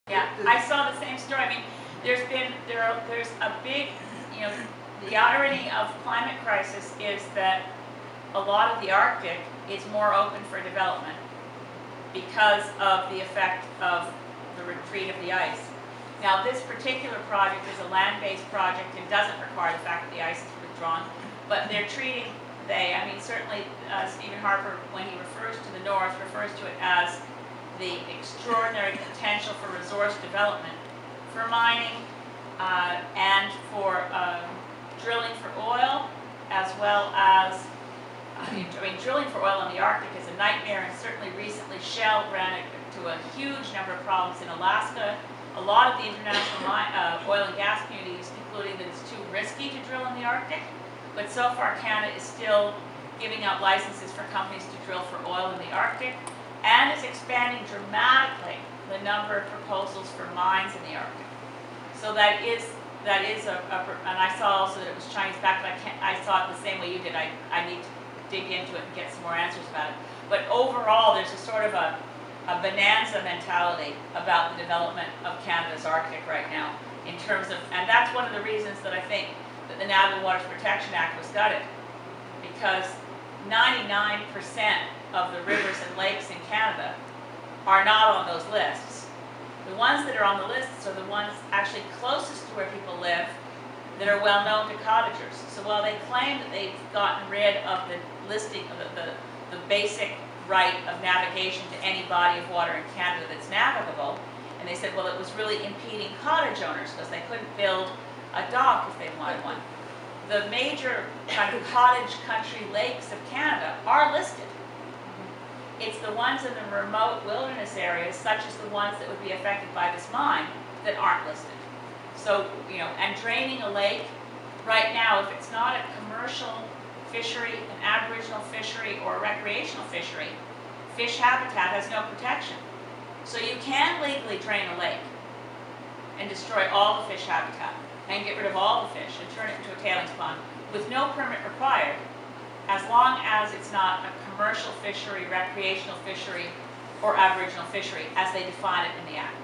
Yeah, I saw the same story. I mean, there's a big, you know, the irony of climate crisis is that a lot of the Arctic is more open for development because of the effect of the retreat of the ice. Now, this particular project is a land-based project and doesn't require the fact that the ice is withdrawn, but they're treating, I mean, certainly Stephen Harper, when he refers to the North, refers to it as the extraordinary potential for resource development, for mining, and for drilling for oil, as well as, I mean, drilling for oil in the Arctic is a nightmare, and certainly recently Shell ran into a huge number of problems in Alaska. A lot of the international oil and gas communities concluding that it's too risky to drill in the Arctic, but so far Canada is still giving out licenses for companies to drill for oil in the Arctic, and is expanding dramatically the number of proposals for mines in the Arctic. So that is and I saw also that it was Chinese backed, but I saw it the same way you did. I need to dig into it and get some more answers about it. But overall, there's a sort of a bonanza mentality about the development of Canada's Arctic right now, in terms of, and that's one of the reasons that I think that the Navigable Waters Protection Act was gutted, because 99% of the rivers and lakes in Canada are not on those lists. The ones that are on the lists are the ones actually closest to where people live that are well known to cottagers. So while they claim that they've gotten rid of the listing of the basic right of navigation to any body of water in Canada that's navigable, and they said, well, it was really impeding cottage owners because they couldn't build a dock if they wanted one. The major kind of cottage country lakes of Canada are listed. It's the ones in the remote wilderness areas, such as the ones that would be affected by this mine, that aren't listed. So, you know, and draining a lake, right now, if it's not a commercial fishery, an aboriginal fishery, or a recreational fishery, fish habitat has no protection. So you can legally drain a lake and destroy all the fish habitat and get rid of all the fish and turn it into a tailings pond with no permit required, as long as it's not a commercial fishery, recreational fishery, or aboriginal fishery as they define it in the Act.